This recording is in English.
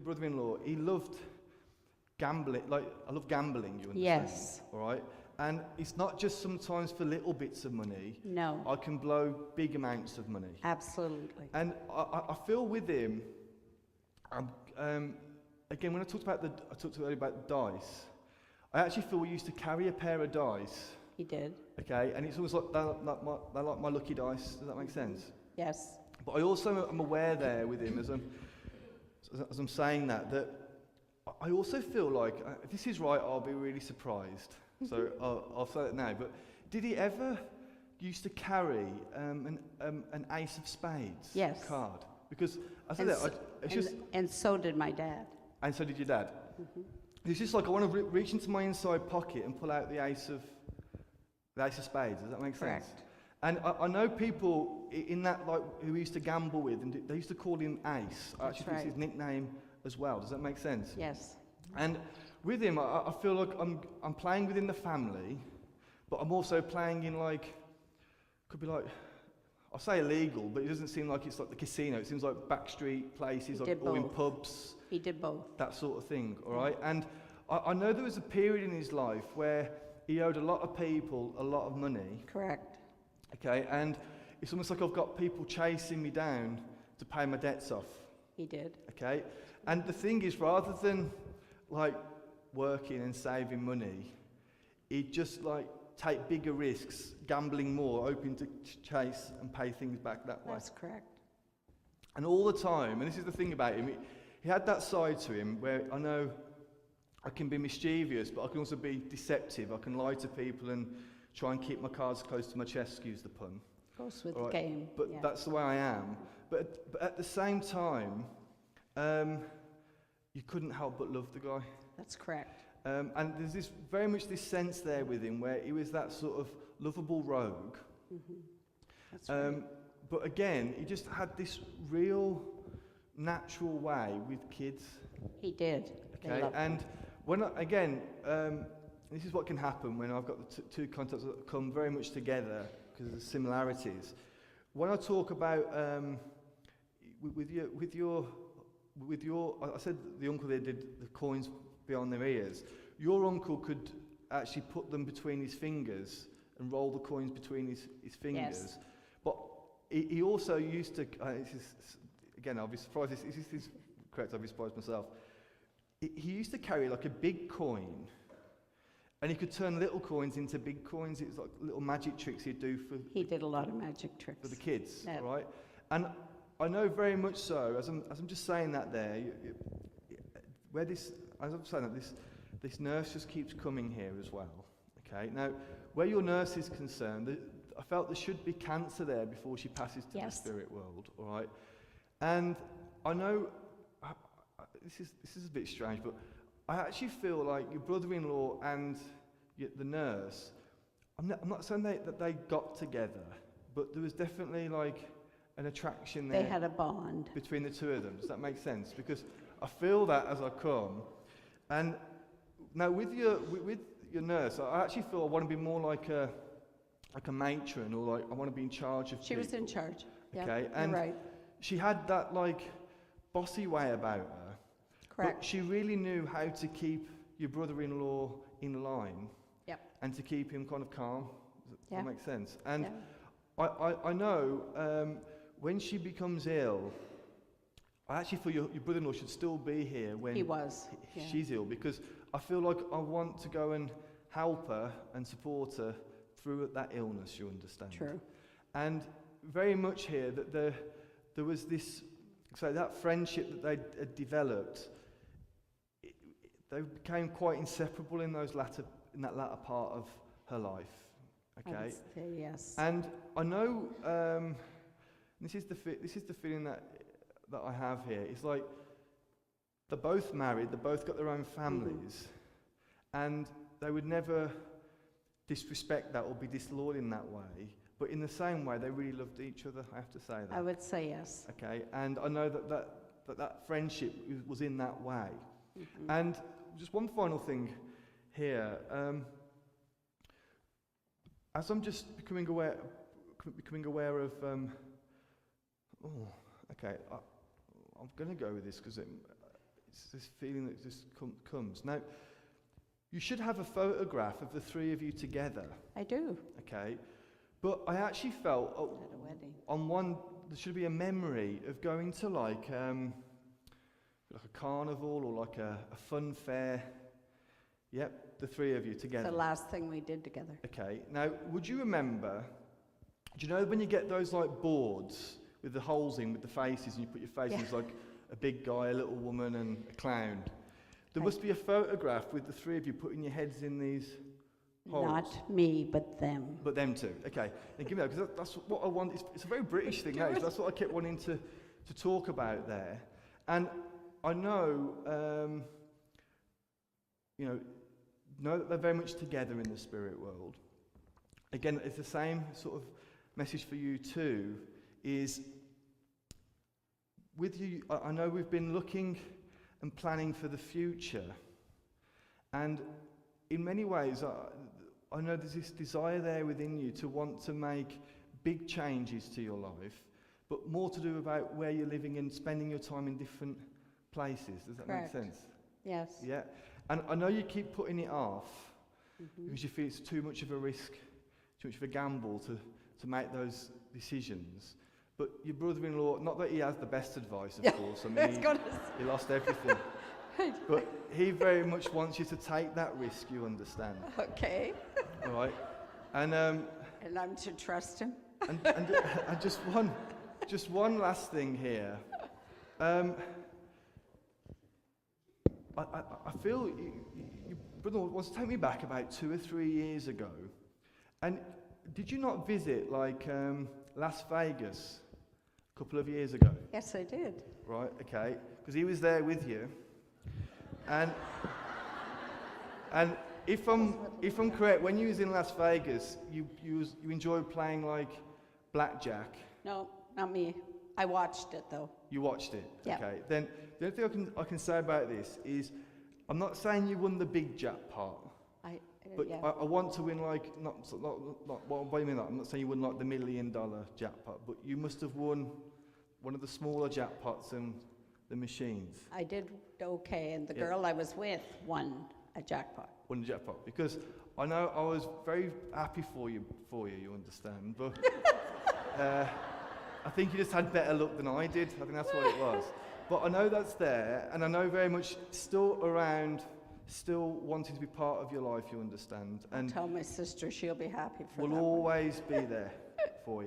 your brother-in-law, he loved gambling. Like, I love gambling, you understand? Yes. All right? And it's not just sometimes for little bits of money. No. I can blow big amounts of money. Absolutely. And I feel with him, again, when I talked earlier about the dice, I actually feel we used to carry a pair of dice. He did. Okay, and it's almost like they're like my lucky dice. Does that make sense? Yes. But I also am aware there with him as I'm saying that I also feel like, if this is right, I'll be really surprised. So I'll say that now. But did he ever used to carry an ace of spades card? Because I said and so did my dad. And so did your dad. Mm-hmm. It's just like I want to reach into my inside pocket and pull out the ace of spades. Does that make sense? Correct. And I know people in that, like, who we used to gamble with, and they used to call him Ace. I actually think it's his nickname as well. Does that make sense? Yes. And with him, I feel like I'm playing within the family, but I'm also playing in, like, could be like, I'll say illegal, but it doesn't seem like it's like the casino. It seems like backstreet places, like, or in pubs. He did both. That sort of thing, all right? And I know there was a period in his life where he owed a lot of people a lot of money. Correct. Okay, and it's almost like I've got people chasing me down to pay my debts off. He did. Okay, and the thing is, rather than like working and saving money, he'd just like take bigger risks, gambling more, hoping to chase and pay things back that way. That's correct. And all the time, and this is the thing about him, he had that side to him where I know I can be mischievous, but I can also be deceptive. I can lie to people and try and keep my cards close to my chest, excuse the pun. Goes with the game. But that's the way I am. But at the same time, you couldn't help but love the guy. That's correct. And there's this very much this sense there with him where he was that sort of lovable rogue. Mm-hmm. That's right. But again, he just had this real natural way with kids. He did. Okay, and when this is what can happen when I've got the two concepts that come very much together because of the similarities. When I talk about with your, I said the uncle there did the coins beyond their ears. Your uncle could actually put them between his fingers and roll the coins between his fingers. Yes. But he also used to. Again, I'll be surprised. This is correct. I'll be surprised myself. He used to carry like a big coin. And he could turn little coins into big coins. It was like little magic tricks he'd do for... He did a lot of magic tricks. For the kids, Yeah. right? And I know very much so, as I'm just saying that there, as I'm saying that, this nurse just keeps coming here as well, okay? Now, where your nurse is concerned, I felt there should be cancer there before she passes to the spirit world, all right? And I know, this is a bit strange, but I actually feel like your brother-in-law and the nurse, I'm not saying that they got together, but there was definitely like an attraction there. They had a bond. Between the two of them. Does that make sense? Because I feel that as I come. And now with your nurse, I actually feel I want to be more like a matron, or like I want to be in charge of She people. was in charge. Okay, yeah, and you're right. she had that like bossy way about her. Correct. But she really knew how to keep your brother-in-law in line. Yep. And to keep him kind of calm. Does that make sense? And I know when she becomes ill, I actually feel your brother-in-law should still be here when she's ill, because I feel like I want to go and help her and support her through that illness, you understand? True. And very much here that there was this, so that friendship that they had developed, they became quite inseparable in that latter part of her life. Okay. I would say yes. And I know this is the feeling that I have here. It's like they're both married, they both got their own families, and they would never disrespect that or be disloyal in that way. But in the same way, they really loved each other. I have to say that. I would say yes. Okay, and I know that friendship was in that way. Mm-hmm. And just one final thing here. As I'm just becoming aware of. I'm going to go with this because It's this feeling that just comes. Now, you should have a photograph of the three of you together. I do. Okay, but I actually felt At a wedding. on one there should be a memory of going to like a carnival or like a fun fair. Yep, the three of you together. The last thing we did together. Okay, now would you remember? Do you know when you get those like boards with the holes in with the faces, and you put your face in, it's like a big guy, a little woman, and a clown? There must be a photograph with the three of you putting your heads in these holes. Not me, but them. But them too. Okay. Now give me that, because that's what I want. It's a very British thing, now. That's what I kept wanting to talk about there. And I know, know that they're very much together in the spirit world. Again, it's the same sort of message for you too, is with you, I know we've been looking and planning for the future. And in many ways, I know there's this desire there within you to want to make big changes to your life, but more to do about where you're living and spending your time in different places. Does that Correct. make sense? Yes. Yeah. And I know you keep putting it off because you feel it's too much of a risk, too much of a gamble to make those decisions. But your brother-in-law, not that he has the best advice, of course. I mean, he lost everything. But he very much wants you to take that risk, you understand. Okay. All right. And I'm to trust him? and just one last thing here. I feel your brother wants to take me back about 2 or 3 years ago. And did you not visit like Las Vegas a couple of years ago? Yes, I did. Right, okay. Because he was there with you. And if I'm correct, when you was in Las Vegas, you enjoyed playing like blackjack. No, not me. I watched it though. You watched it. Yeah. Okay. Then the only thing I can say about this is, I'm not saying you won the big jackpot, but yeah. I want to win like not what do you mean? I'm not saying you won like the $1 million jackpot, but you must have won one of the smaller jackpots in the machines. I did okay, and the girl I was with won a jackpot. Won the jackpot, because I know I was very happy for you. You understand, but I think you just had better luck than I did. I think that's what it was. But I know that's there, and I know very much still around, still wanting to be part of your life, you understand. And I'll tell my sister, she'll be happy for that. we'll always be there for you.